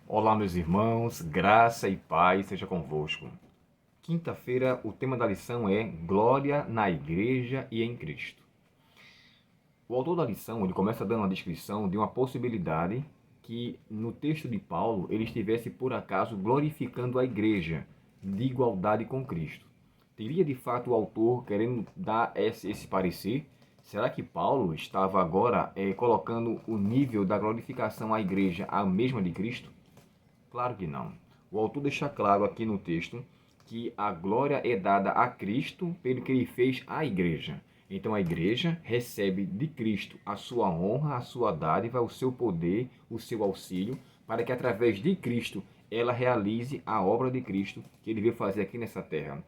Olá, meus irmãos, graça e paz seja convosco. Quinta-feira, o tema da lição é Glória na Igreja e em Cristo. O autor da lição ele começa dando uma descrição de uma possibilidade que no texto de Paulo ele estivesse por acaso glorificando a igreja de igualdade com Cristo. Teria de fato o autor querendo dar esse parecer? Será que Paulo estava agora colocando o nível da glorificação à igreja à mesma de Cristo? Claro que não. O autor deixa claro aqui no texto que a glória é dada a Cristo pelo que ele fez à igreja. Então a igreja recebe de Cristo a sua honra, a sua dádiva, o seu poder, o seu auxílio, para que através de Cristo ela realize a obra de Cristo que ele veio fazer aqui nessa terra.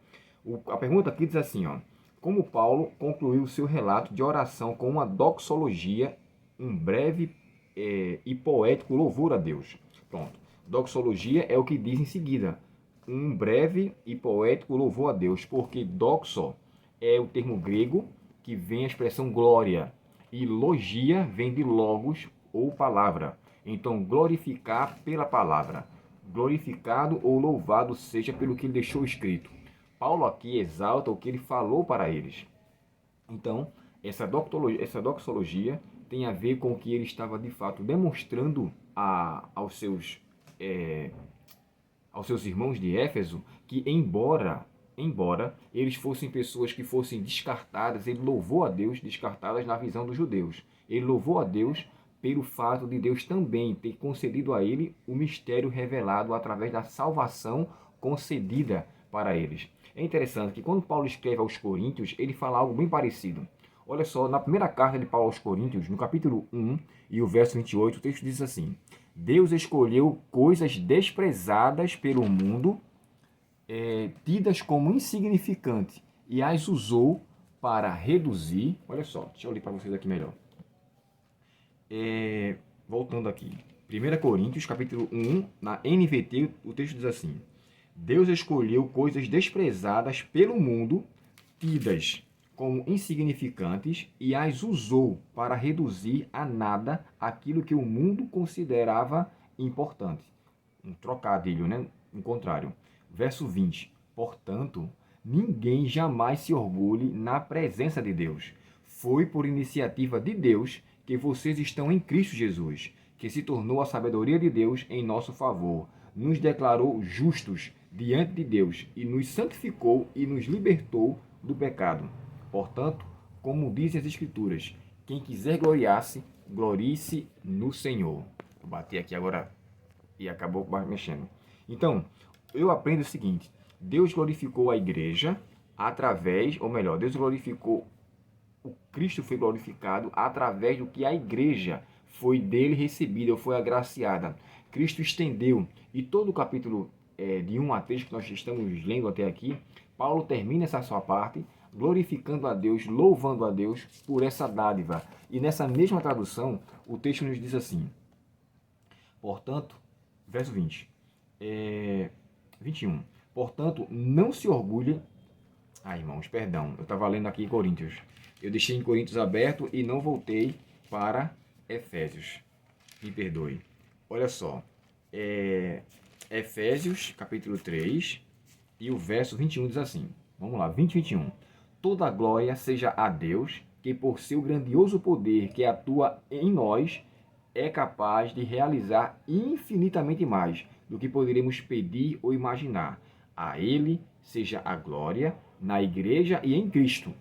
A pergunta aqui diz assim, ó: como Paulo concluiu o seu relato de oração com uma doxologia, um breve e poético louvor a Deus. Pronto. Doxologia é o que diz em seguida, um breve e poético louvor a Deus, porque doxo é o termo grego que vem a expressão glória, e logia vem de logos ou palavra. Então, glorificar pela palavra. Glorificado ou louvado seja pelo que ele deixou escrito. Paulo aqui exalta o que ele falou para eles. Então, essa doxologia tem a ver com o que ele estava de fato demonstrando é, aos seus irmãos de Éfeso, que embora eles fossem pessoas que fossem descartadas, ele louvou a Deus, descartadas na visão dos judeus. Ele louvou a Deus pelo fato de Deus também ter concedido a ele o mistério revelado através da salvação concedida para eles. É interessante que quando Paulo escreve aos Coríntios, ele fala algo bem parecido. Olha só, na primeira carta de Paulo aos Coríntios, no capítulo 1 e o verso 28, o texto diz assim: Deus escolheu coisas desprezadas pelo mundo, tidas como insignificantes, e as usou para reduzir. Olha só, deixa eu ler para vocês aqui melhor. Voltando aqui. 1 Coríntios, capítulo 1, na NVT, o texto diz assim: Deus escolheu coisas desprezadas pelo mundo, tidas como insignificantes, e as usou para reduzir a nada aquilo que o mundo considerava importante. Um trocadilho, né? Em contrário. Verso 20. Portanto, ninguém jamais se orgulhe na presença de Deus. Foi por iniciativa de Deus que vocês estão em Cristo Jesus, que se tornou a sabedoria de Deus em nosso favor, nos declarou justos diante de Deus e nos santificou e nos libertou do pecado. Portanto, como dizem as Escrituras, quem quiser gloriar-se, glorie-se no Senhor. Vou bater aqui agora e acabou mexendo. Então, eu aprendo o seguinte: Deus glorificou a igreja através, ou melhor, Deus glorificou, o Cristo foi glorificado através do que a igreja foi dele recebida, ou foi agraciada. Cristo estendeu, e todo o capítulo de 1 a 3 que nós estamos lendo até aqui, Paulo termina essa sua parte glorificando a Deus, louvando a Deus por essa dádiva. E nessa mesma tradução, o texto nos diz assim: portanto, verso 20, 21. Portanto, não se orgulhe. Irmãos, perdão, eu estava lendo aqui em Coríntios. Eu deixei em Coríntios aberto e não voltei para Efésios. Me perdoe. Olha só. Efésios, capítulo 3, e o verso 21 diz assim. Vamos lá, 20 e 21. Toda a glória seja a Deus, que por seu grandioso poder que atua em nós, é capaz de realizar infinitamente mais do que poderíamos pedir ou imaginar. A Ele seja a glória na Igreja e em Cristo,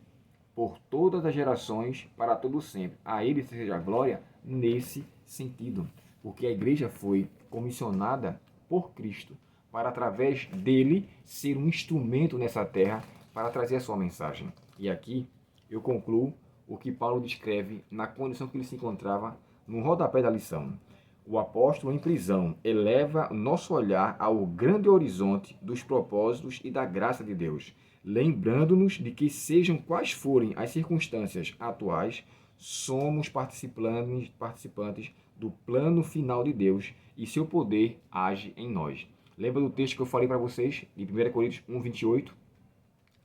por todas as gerações, para todo sempre. A Ele seja a glória nesse sentido, porque a Igreja foi comissionada por Cristo para, através dele, ser um instrumento nessa terra para trazer a sua mensagem. E aqui eu concluo o que Paulo descreve na condição que ele se encontrava no rodapé da lição. O apóstolo em prisão eleva nosso olhar ao grande horizonte dos propósitos e da graça de Deus, lembrando-nos de que, sejam quais forem as circunstâncias atuais, somos participantes do plano final de Deus e seu poder age em nós. Lembra do texto que eu falei para vocês, de 1 Coríntios 1, 28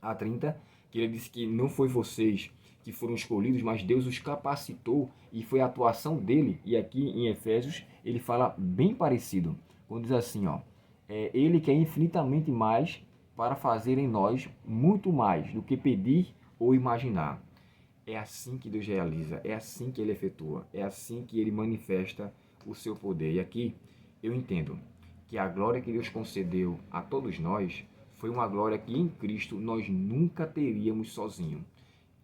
a 30, que ele disse que não foi vocês que foram escolhidos, mas Deus os capacitou e foi a atuação dele. E aqui em Efésios ele fala bem parecido, quando diz assim, ó, Ele que é infinitamente mais para fazer em nós muito mais do que pedir ou imaginar. É assim que Deus realiza, é assim que Ele efetua, é assim que Ele manifesta o seu poder. E aqui eu entendo que a glória que Deus concedeu a todos nós foi uma glória que em Cristo nós nunca teríamos sozinho.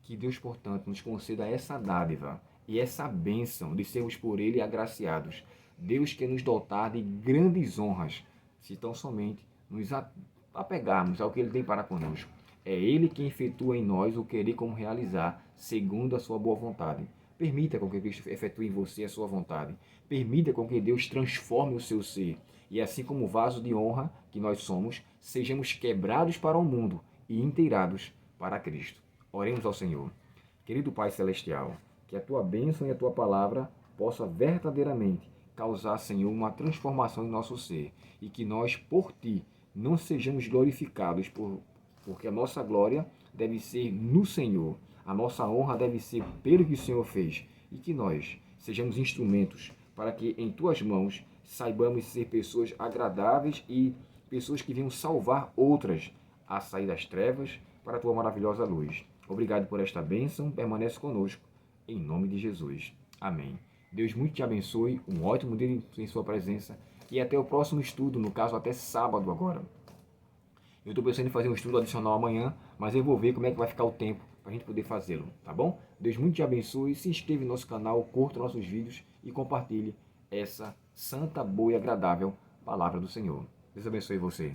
Que Deus, portanto, nos conceda essa dádiva e essa bênção de sermos por Ele agraciados. Deus quer nos dotar de grandes honras, se tão somente nos apegarmos ao que Ele tem para conosco. É Ele quem efetua em nós o querer como realizar, segundo a sua boa vontade. Permita com que Cristo efetue em você a sua vontade. Permita com que Deus transforme o seu ser. E assim como vaso de honra que nós somos, sejamos quebrados para o mundo e inteirados para Cristo. Oremos ao Senhor. Querido Pai Celestial, que a Tua bênção e a Tua palavra possa verdadeiramente causar, Senhor, uma transformação em nosso ser e que nós, por Ti, não sejamos glorificados, porque a nossa glória deve ser no Senhor, a nossa honra deve ser pelo que o Senhor fez e que nós sejamos instrumentos para que em Tuas mãos saibamos ser pessoas agradáveis e pessoas que venham salvar outras a sair das trevas para a Tua maravilhosa luz. Obrigado por esta bênção, permanece conosco, em nome de Jesus. Amém. Deus muito te abençoe, um ótimo dia em sua presença e até o próximo estudo, no caso até sábado agora. Eu estou pensando em fazer um estudo adicional amanhã, mas eu vou ver como é que vai ficar o tempo para a gente poder fazê-lo, tá bom? Deus muito te abençoe, se inscreva no nosso canal, curta nossos vídeos e compartilhe essa santa, boa e agradável palavra do Senhor. Deus abençoe você.